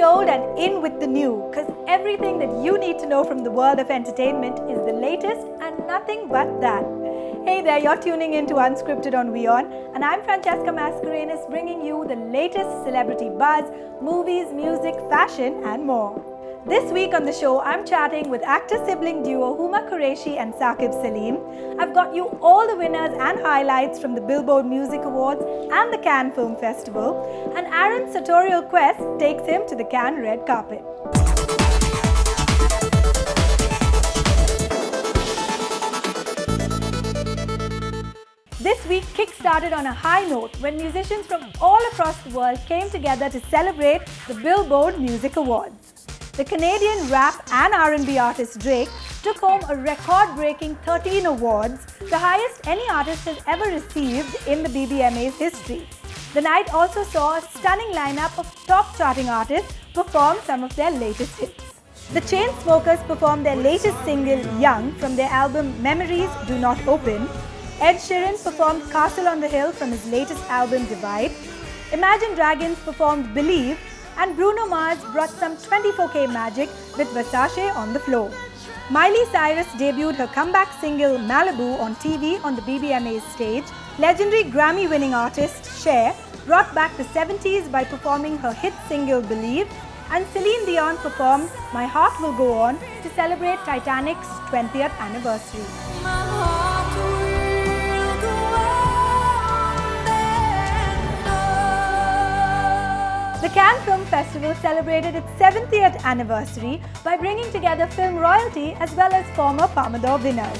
old and in with the new, because everything that you need to know from the world of entertainment is the latest and nothing but that. Hey there, you're tuning in to Unscripted on WION, and I'm Francesca Mascarenas, bringing you the latest celebrity buzz, movies, music, fashion and more. This week on the show, I'm chatting with actor-sibling duo Huma Qureshi and Saqib Saleem. I've got you all the winners and highlights from the Billboard Music Awards and the Cannes Film Festival, and Aaron's sartorial quest takes him to the Cannes red carpet. This week kick-started on a high note when musicians from all across the world came together to celebrate the Billboard Music Awards. The Canadian rap and R&B artist Drake took home a record-breaking 13 awards, the highest any artist has ever received in the BBMA's history. The night also saw a stunning lineup of top-charting artists perform some of their latest hits. The Chainsmokers performed their latest single, Young, from their album Memories Do Not Open. Ed Sheeran performed Castle on the Hill from his latest album, Divide. Imagine Dragons performed Believe, and Bruno Mars brought some 24K magic with Versace on the floor. Miley Cyrus debuted her comeback single Malibu on TV on the BBMA's stage. Legendary Grammy-winning artist Cher brought back the 70s by performing her hit single Believe, and Celine Dion performed My Heart Will Go On to celebrate Titanic's 20th anniversary. The Cannes Film Festival celebrated its 70th anniversary by bringing together film royalty as well as former Palme d'Or winners.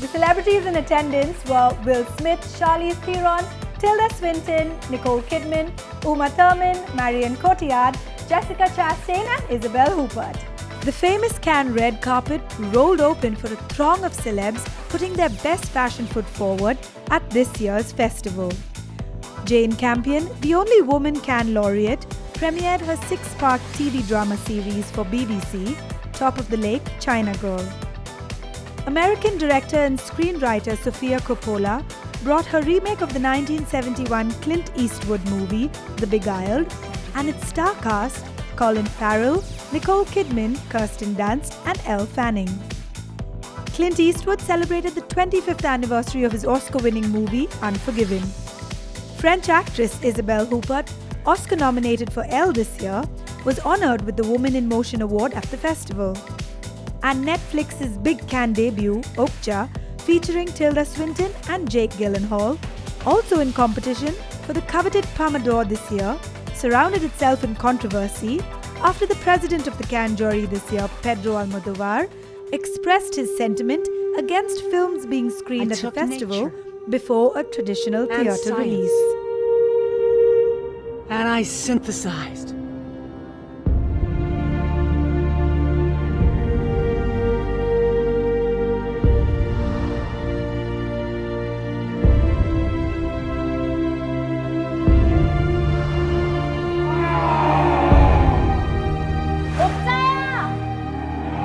The celebrities in attendance were Will Smith, Charlize Theron, Tilda Swinton, Nicole Kidman, Uma Thurman, Marion Cotillard, Jessica Chastain and Isabelle Huppert. The famous Cannes red carpet rolled open for a throng of celebs putting their best fashion foot forward at this year's festival. Jane Campion, the only woman Cannes laureate, premiered her 6-part TV drama series for BBC, Top of the Lake, China Girl. American director and screenwriter Sofia Coppola brought her remake of the 1971 Clint Eastwood movie, The Beguiled, and its star cast, Colin Farrell, Nicole Kidman, Kirsten Dunst, and Elle Fanning. Clint Eastwood celebrated the 25th anniversary of his Oscar-winning movie, Unforgiven. French actress Isabelle Huppert, Oscar-nominated for Elle this year, was honoured with the Woman in Motion Award at the festival. And Netflix's big Cannes debut, Okja, featuring Tilda Swinton and Jake Gyllenhaal, also in competition for the coveted Palme d'Or this year, surrounded itself in controversy after the president of the Cannes jury this year, Pedro Almodovar, expressed his sentiment against films being screened at the festival before a traditional theatre release. And I synthesized.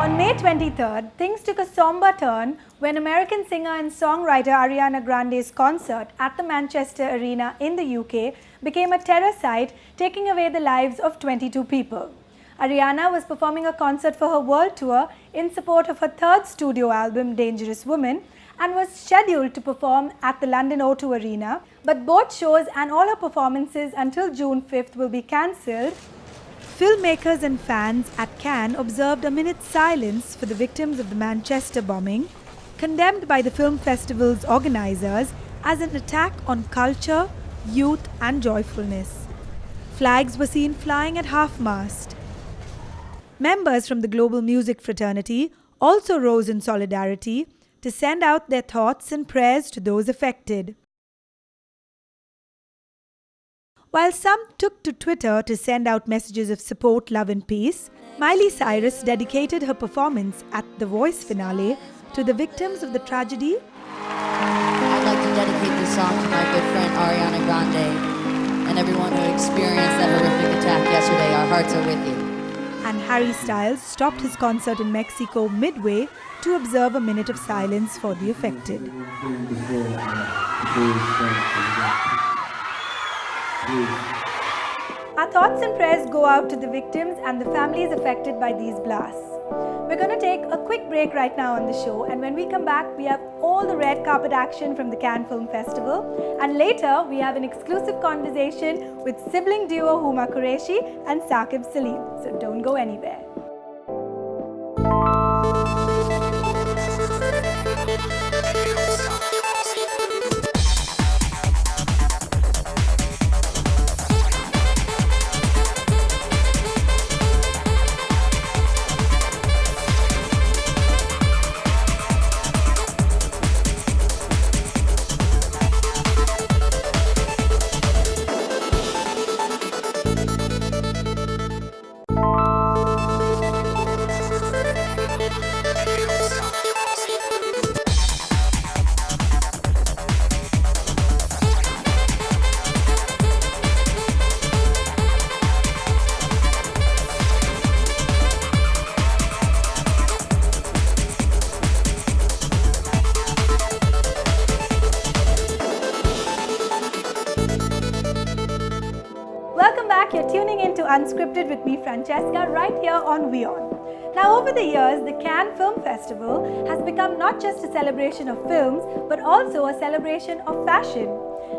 On May 23rd, things took a somber turn when American singer and songwriter Ariana Grande's concert at the Manchester Arena in the UK became a terror site, taking away the lives of 22 people. Ariana was performing a concert for her world tour in support of her third studio album, Dangerous Woman, and was scheduled to perform at the London O2 Arena, but both shows and all her performances until June 5th will be cancelled. Filmmakers and fans at Cannes observed a minute's silence for the victims of the Manchester bombing, condemned by the film festival's organisers as an attack on culture, youth and joyfulness. Flags were seen flying at half-mast. Members from the global music fraternity also rose in solidarity to send out their thoughts and prayers to those affected. While some took to Twitter to send out messages of support, love and peace, Miley Cyrus dedicated her performance at The Voice finale to the victims of the tragedy. I'd like to dedicate this song to my good friend Ariana Grande and everyone who experienced that horrific attack yesterday. Our hearts are with you. And Harry Styles stopped his concert in Mexico midway to observe a minute of silence for the affected. Our thoughts and prayers go out to the victims and the families affected by these blasts. We're going to take a quick break right now on the show, and when we come back, we have all the red carpet action from the Cannes Film Festival, and later we have an exclusive conversation with sibling duo Huma Qureshi and Saqib Saleem. So don't go anywhere. Welcome back. You're tuning in to Unscripted with me, Francesca, right here on WION. Now, over the years, the Cannes Film Festival has become not just a celebration of films, but also a celebration of fashion.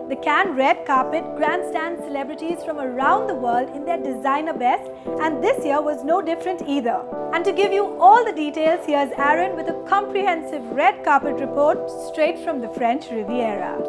The Cannes red carpet grandstands celebrities from around the world in their designer best, and this year was no different either. And to give you all the details, here's Aaron with a comprehensive red carpet report straight from the French Riviera.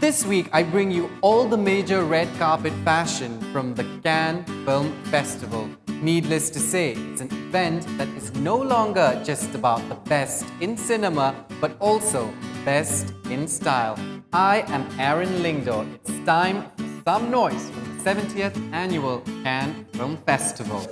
This week, I bring you all the major red carpet fashion from the Cannes Film Festival. Needless to say, it's an event that is no longer just about the best in cinema, but also the best in style. I am Aaron Lingdo. It's time for some noise from the 70th Annual Cannes Film Festival.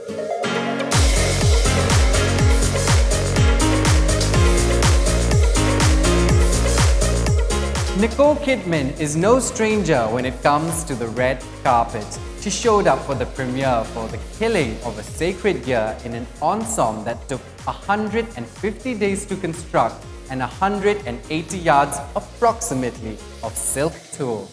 Nicole Kidman is no stranger when it comes to the red carpet. She showed up for the premiere for The Killing of a Sacred Deer in an ensemble that took 150 days to construct and 180 yards approximately of silk tulle.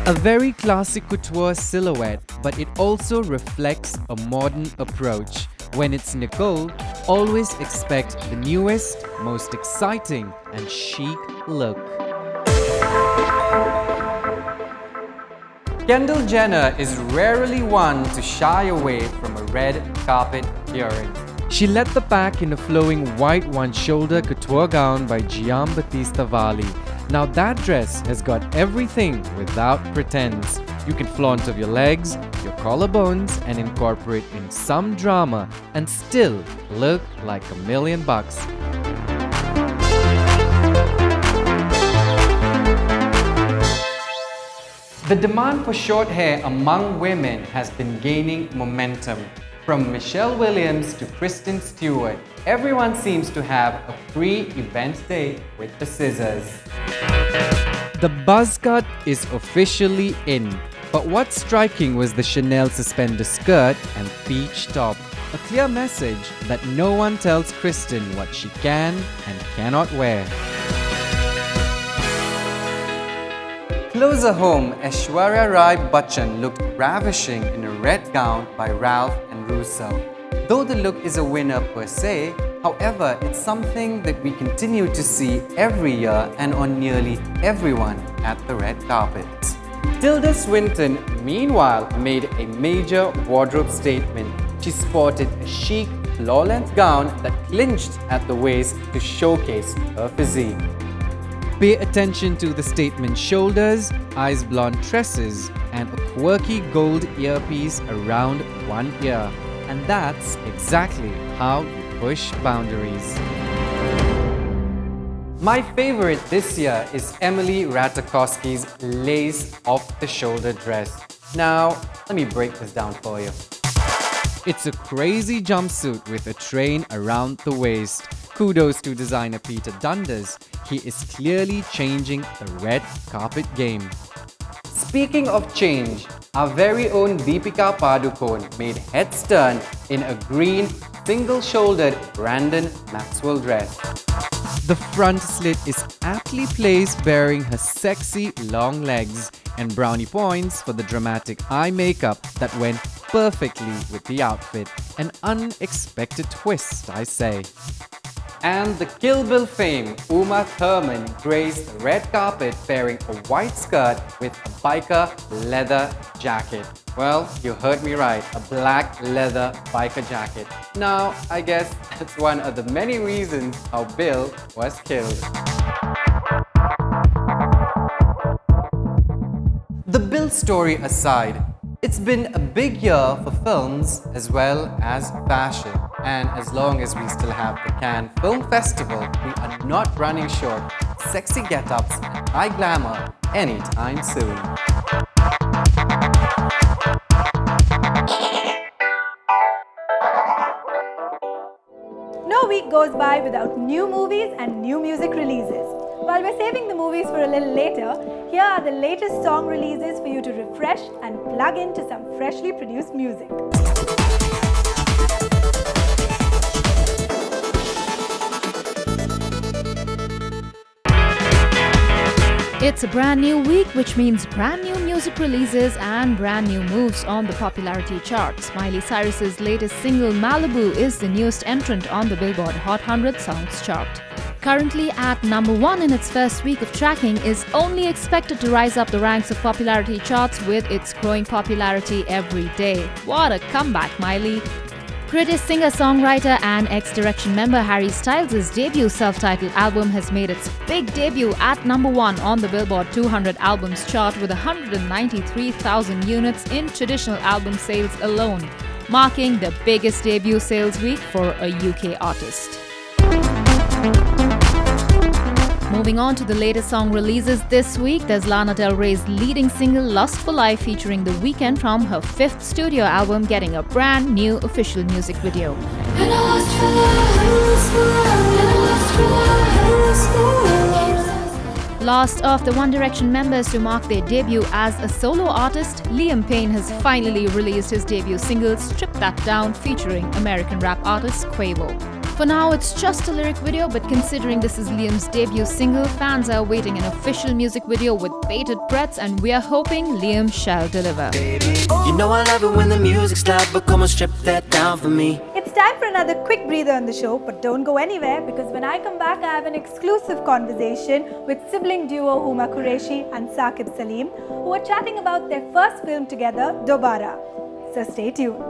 A very classic couture silhouette, but it also reflects a modern approach. When it's Nicole, always expect the newest, most exciting and chic look. Kendall Jenner is rarely one to shy away from a red carpet appearance. She led the pack in a flowing white one-shoulder couture gown by Giambattista Valli. Now that dress has got everything without pretense. You can flaunt of your legs, your collarbones, and incorporate in some drama and still look like $1,000,000. The demand for short hair among women has been gaining momentum. From Michelle Williams to Kristen Stewart, everyone seems to have a pre-event day with the scissors. The buzz cut is officially in, but what's striking was the Chanel suspender skirt and peach top. A clear message that no one tells Kristen what she can and cannot wear. Closer home, Aishwarya Rai Bachchan looked ravishing in a red gown by Ralph and Russo. Though the look is a winner per se, however, it's something that we continue to see every year and on nearly everyone at the red carpet. Tilda Swinton, meanwhile, made a major wardrobe statement. She sported a chic, floor-length gown that clinched at the waist to showcase her physique. Pay attention to the statement shoulders, ice blonde tresses, and a quirky gold earpiece around one ear. And that's exactly how you push boundaries. My favorite this year is Emily Ratajkowski's lace off-the-shoulder dress. Now, let me break this down for you. It's a crazy jumpsuit with a train around the waist. Kudos to designer Peter Dundas. he is clearly changing the red carpet game. Speaking of change, our very own Deepika Padukone made heads turn in a green, single-shouldered Brandon Maxwell dress. The front slit is aptly placed, bearing her sexy long legs, and brownie points for the dramatic eye makeup that went perfectly with the outfit. An unexpected twist, I say. And the Kill Bill fame, Uma Thurman, graced the red carpet wearing a white skirt with a biker leather jacket. Well, you heard me right, a black leather biker jacket. Now, I guess that's one of the many reasons how Bill was killed. The Bill story aside, it's been a big year for films as well as fashion. And as long as we still have the Cannes Film Festival, we are not running short of sexy get-ups and high glamour anytime soon. No week goes by without new movies and new music releases. While we're saving the movies for a little later, here are the latest song releases for you to refresh and plug into some freshly produced music. It's a brand new week, which means brand new music releases and brand new moves on the popularity charts. Miley Cyrus's latest single Malibu is the newest entrant on the Billboard Hot 100 Songs chart. Currently at number 1 in its first week of tracking, is only expected to rise up the ranks of popularity charts with its growing popularity every day. What a comeback, Miley! British singer-songwriter and X-Direction member Harry Styles' debut self-titled album has made its big debut at number 1 on the Billboard 200 Albums chart with 193,000 units in traditional album sales alone, marking the biggest debut sales week for a UK artist. Moving on to the latest song releases this week, there's Lana Del Rey's leading single Lust for Life featuring The Weeknd from her 5th studio album getting a brand new official music video. Last of the One Direction members to mark their debut as a solo artist, Liam Payne has finally released his debut single Strip That Down featuring American rap artist Quavo. For now, it's just a lyric video, but considering this is Liam's debut single, fans are awaiting an official music video with bated breaths, and we are hoping Liam shall deliver. You know I love it when the music's loud, but come on, strip that down for me. It's time for another quick breather on the show, but don't go anywhere because when I come back, I have an exclusive conversation with sibling duo Huma Qureshi and Saqib Saleem, who are chatting about their first film together, Dobara. So stay tuned.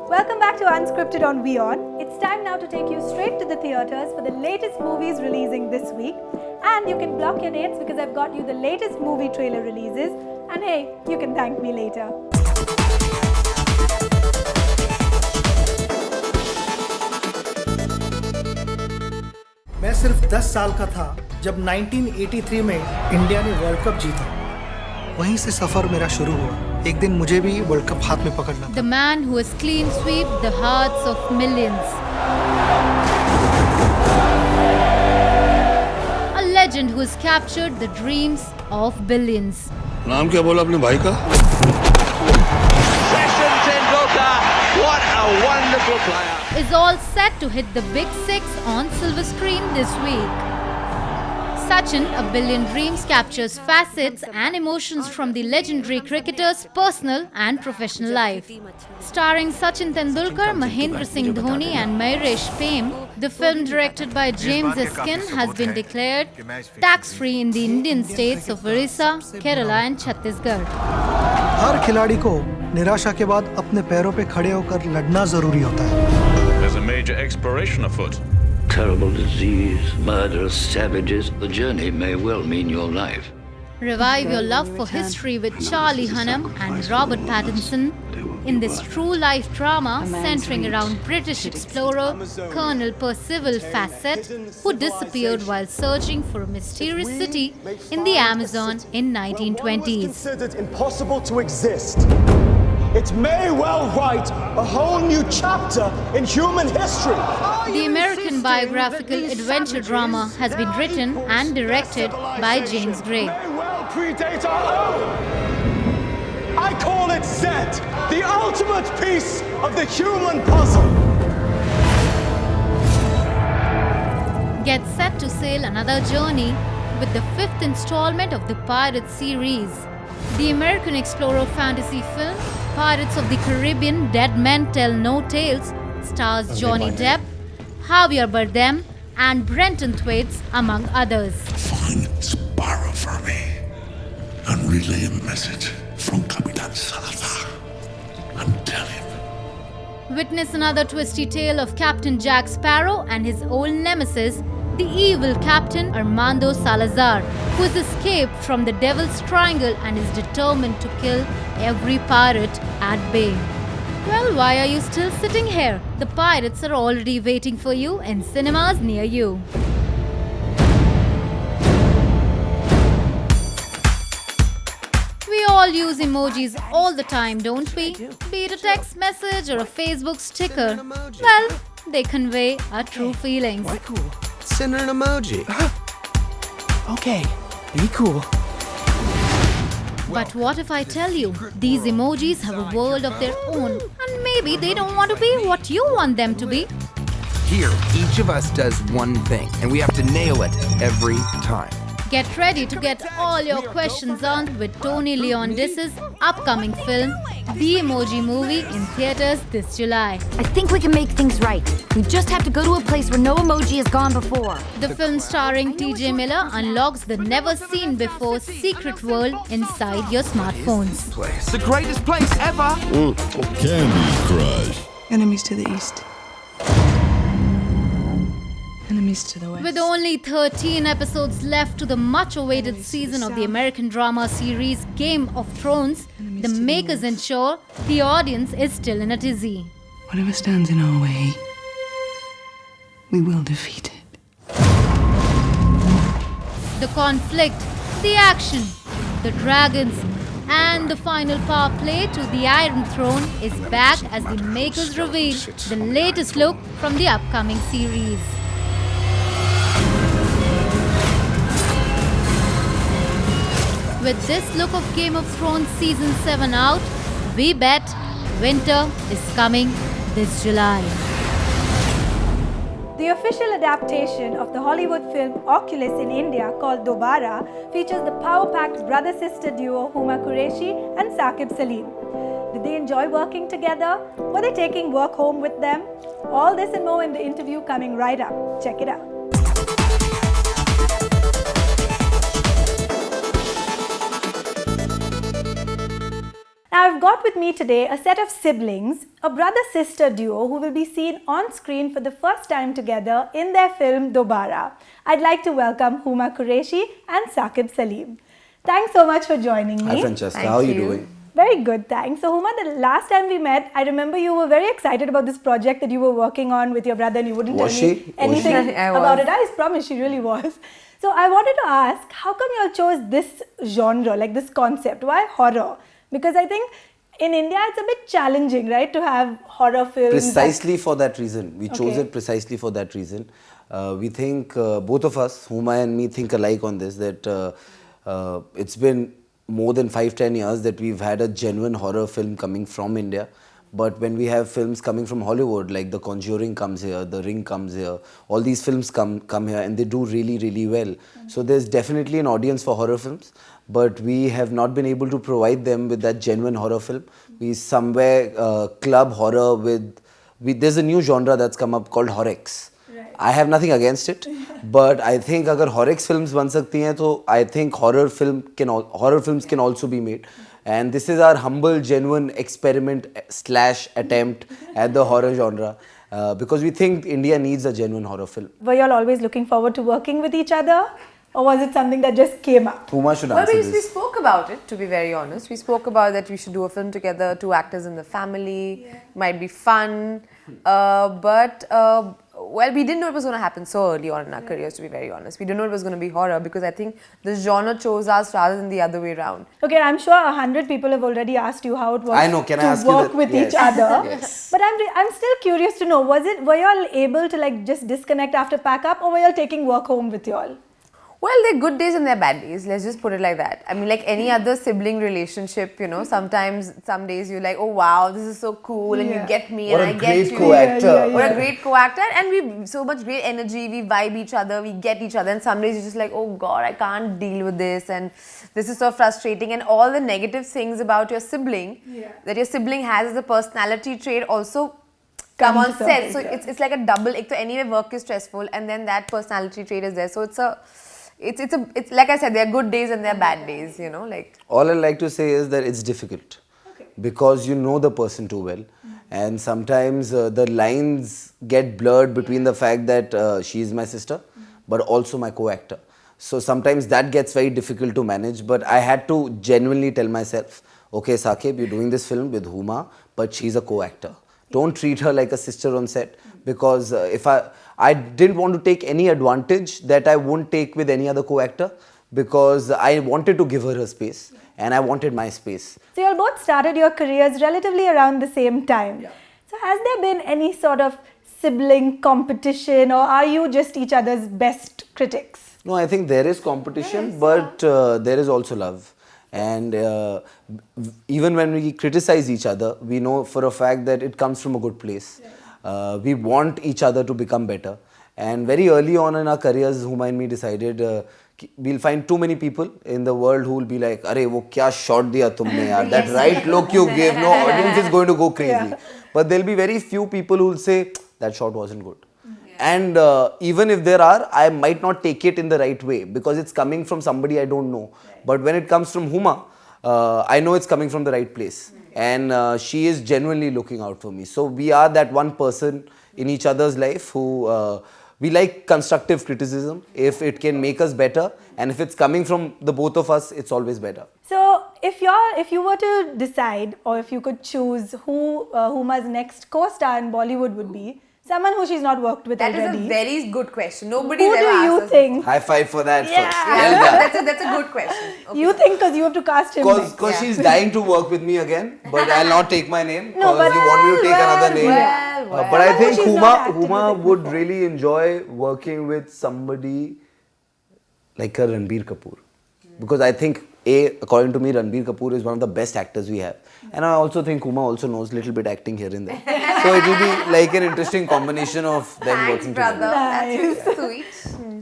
Welcome back to Unscripted on WION. It's time now to take you straight to the theatres for the latest movies releasing this week. And you can block your dates because I've got you the latest movie trailer releases. And hey, you can thank me later. मैं सिर्फ 10 साल का था जब 1983 में India ने world cup जीता। वहीं से सफर मेरा शुरू हुआ। एक दिन मुझे भी वर्ल्ड कप हाथ में पकड़ना था। The man who has clean swept the hearts of millions. A legend who has captured the dreams of billions. नाम क्या बोला अपने भाई का? What a wonderful player! Is all set to hit the big 6 on silver screen this week. Sachin, A Billion Dreams captures facets and emotions from the legendary cricketer's personal and professional life. Starring Sachin Tendulkar, Mahendra Singh Dhoni and Mayuresh Pem, the film directed by James Eskin has been declared tax-free in the Indian states of Orissa, Kerala and Chhattisgarh. हर खिलाड़ी को निराशा के बाद अपने पैरों पे खड़े होकर लड़ना जरूरी होता है. There's a major exploration afoot. Terrible disease, murderous savages. The journey may well mean your life. Revive your love for history with Charlie Hunnam and Robert Pattinson in this true life drama centering around British explorer Colonel Percival Fawcett, who disappeared while searching for a mysterious city in the Amazon in 1920s. Considered impossible to exist. It may well write a whole new chapter in human history. The American biographical adventure drama has been written and directed by James Gray. May well predate our own. I call it Z, the ultimate piece of the human puzzle. Get set to sail another journey with the 5th installment of the Pirate series. The American explorer fantasy film Pirates of the Caribbean Dead Men Tell No Tales stars Johnny Depp, Javier Bardem and Brenton Thwaites among others. Find Sparrow for me and relay a message from Capitan Salazar and tell him. Witness another twisty tale of Captain Jack Sparrow and his old nemesis, the evil Captain Armando Salazar, who has escaped from the Devil's Triangle and is determined to kill every pirate at bay. Well, why are you still sitting here? The pirates are already waiting for you in cinemas near you. We all use emojis all the time, don't we? Be it a text message or a Facebook sticker. Well, they convey our true feelings. Why cool? Send her an emoji. Okay, be cool. But what if I tell you, these emojis have a world of their own and maybe they don't want to be what you want them to be? Here, each of us does one thing and we have to nail it every time. Get ready to get all your questions answered with Tony Leondis' upcoming film, The Emoji Movie, in theaters this July. I think we can make things right. We just have to go to a place where no emoji has gone before. The film starring TJ Miller unlocks the never-seen-before secret world inside your smartphones. The greatest place ever! Candy Crush. Enemies to the east. Enemies to the west. With only 13 episodes left to the much-awaited season of the American drama series Game of Thrones, the makers ensure the audience is still in a tizzy. Whatever stands in our way, we will defeat it. The conflict, the action, the dragons, and the final power play to the Iron Throne is back as the makers reveal the latest look from the upcoming series. With this look of Game of Thrones Season 7 out, we bet winter is coming this July. The official adaptation of the Hollywood film Oculus in India called Dobara features the power-packed brother-sister duo Huma Qureshi and Saqib Saleem. Did they enjoy working together? Were they taking work home with them? All this and more in the interview coming right up. Check it out. Now, I've got with me today a set of siblings, a brother-sister duo who will be seen on screen for the first time together in their film Dobara. I'd like to welcome Huma Qureshi and Saqib Saleem. Thanks so much for joining me. Hi Francesca, how are you doing? Very good, thanks. So Huma, the last time we met, I remember you were very excited about this project that you were working on with your brother and you wouldn't tell me anything about it. I promise, she really was. So I wanted to ask, how come you all chose this genre, like this concept? Why horror? Because I think in India it's a bit challenging, right, to have horror films. Precisely for that reason. We chose it precisely for that reason. We think, both of us, Huma and me, think alike on this, that it's been more than 5-10 years that we've had a genuine horror film coming from India. But when we have films coming from Hollywood, like The Conjuring comes here, The Ring comes here, all these films come here and they do really, really well. So there's definitely an audience for horror films, but we have not been able to provide them with that genuine horror film. We somewhere club horror with there's a new genre that's come up called Horror-X. I have nothing against it, but I think अगर Horror-X films बन सकती हैं तो I think horror films can also be made. And this is our humble, genuine experiment / attempt at the horror genre because we think India needs a genuine horror film. Were you all always looking forward to working with each other? Or was it something that just came up? Huma should answer this. We spoke about it, to be very honest. We spoke about that we should do a film together, 2 actors in the family. Might be fun. Well, we didn't know it was going to happen so early on in our careers, to be very honest. We didn't know it was going to be horror because I think the genre chose us rather than the other way around. Okay, I'm sure 100 people have already asked you how it was to work with each other. Yes. But I'm still curious to know, were you all able to like just disconnect after pack up, or were you all taking work home with you all? Well, there are good days and there are bad days. Let's just put it like that. I mean, like any other sibling relationship, you know, sometimes, some days you're like, oh wow, this is so cool, and you get me and I get you. What a great co-actor. And we so much great energy, we vibe each other, we get each other. And some days you're just like, oh God, I can't deal with this, and this is so frustrating. And all the negative things about your sibling, that your sibling has as a personality trait also come on set. So it's like a double. So anyway, work is stressful, and then that personality trait is there. So it's like I said, there are good days and there are bad days, you know, like. All I like to say is that it's difficult because you know the person too well, and sometimes the lines get blurred between the fact that she is my sister, but also my co-actor. So sometimes that gets very difficult to manage, but I had to genuinely tell myself, okay, Saqib, you're doing this film with Huma, but she's a co-actor. Don't treat her like a sister on set, because if I didn't want to take any advantage that I wouldn't take with any other co-actor, because I wanted to give her her space and I wanted my space. So you all both started your careers relatively around the same time. So has there been any sort of sibling competition, or are you just each other's best critics? No, I think there is competition, but there is also love. And even when we criticize each other, we know for a fact that it comes from a good place. We want each other to become better. And very early on in our careers, Huma and me decided we'll find too many people in the world who will be like, "Arey, wo kya shot diya tumne yaar? That right look you gave, no audience is going to go crazy." But there'll be very few people who will say, "That shot wasn't good." And even if there are, I might not take it in the right way because it's coming from somebody I don't know. But when it comes from Huma, I know it's coming from the right place. And she is genuinely looking out for me. So we are that one person in each other's life who we like constructive criticism if it can make us better. And if it's coming from the both of us, it's always better. So if you were to decide, or if you could choose who Huma's next co-star in Bollywood would be, someone who she's not worked with already. That is a very good question. Nobody's ever asked us. Who do you think? High five for that. That's a good question. Okay. You think because you have to cast him Because she's dying to work with me again, but I'll not take my name because you want me to take another name. But I think Huma would really enjoy working with somebody like a Ranbir Kapoor. Because I think, according to me, Ranbir Kapoor is one of the best actors we have. And I also think Huma also knows a little bit acting here and there. So it will be like an interesting combination of them working together. That's sweet.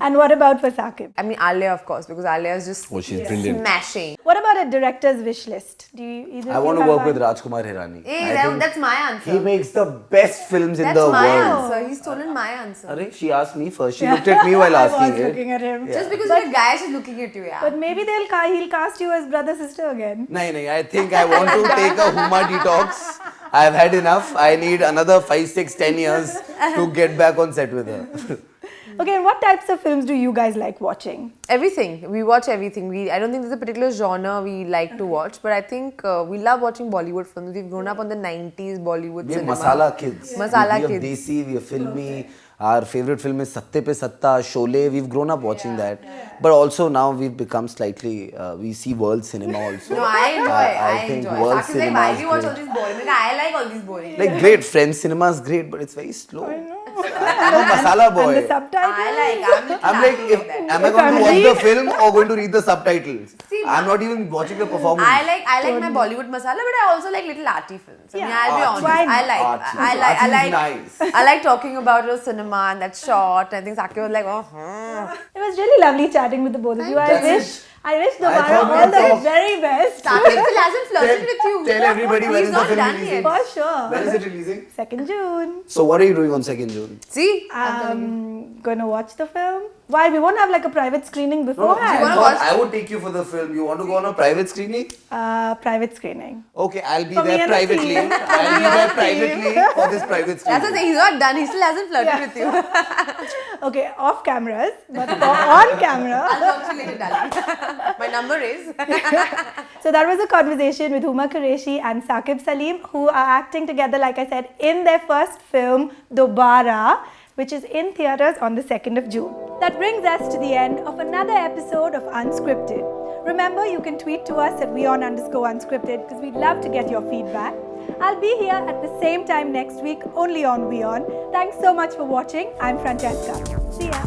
And what about for Saqib? I mean, Alia, of course, because Alia is just she's brilliant. Smashing. What about a director's wish list? Do you either? I want to work with Rajkumar Hirani. Hey, that's my answer. He makes the best films in the world. That's my answer. He's stolen my answer. Arey, she asked me first. She looked at me while asking I was looking at him. Just because you're a guy, she's looking at you, yeah. But maybe he'll cast you as brother-sister again. No, I think I want to take a Huma detox. I've had enough. I need another 5, 6, 10 years to get back on set with her. Okay, and what types of films do you guys like watching? Everything. We watch everything. I don't think there's a particular genre we like to watch, but I think we love watching Bollywood films. We've grown up on the 90s Bollywood cinema. Masala kids. Masala we are kids. desi, we are filmy. Our favorite film is Satte Pe Satta, Sholay. We've grown up watching that. But also now we've become slightly, we see world cinema also. No, I enjoy. I think world Saqib's cinema like, why is do you watch great. all these boring? Like, I like all these boring. Like great, French cinema is great, but it's very slow. I know. I'm a masala boy. And the subtitles? I'm like, am I going to watch the film or going to read the subtitles? See, I'm not even watching the performance. I like my Bollywood masala, but I also like little arty films. I mean, I'll be honest. I like talking about your cinema and that shot. I think Saqib was like, It was really lovely chatting with the both of you. I wish Damara all the very best. Saqib still hasn't flirted with you. Tell everybody when is the film releasing. For sure. When is it releasing? 2nd June. So what are you doing on 2nd June? See? I'm gonna watch the film. Why? We won't have like a private screening beforehand. I would take you for the film. You want to go on a private screening? Private screening. Okay, I'll be there privately. I'll be there privately for this private screening. That's what he's not done. He still hasn't flirted with you. Okay, off cameras, but on camera. I'll talk to you later, darling. My number is. So that was a conversation with Huma Qureshi and Saqib Saleem, who are acting together, like I said, in their first film, Dobara, which is in theatres on the 2nd of June. That brings us to the end of another episode of Unscripted. Remember, you can tweet to us at WION_Unscripted because we'd love to get your feedback. I'll be here at the same time next week, only on WION. Thanks so much for watching. I'm Francesca. See ya.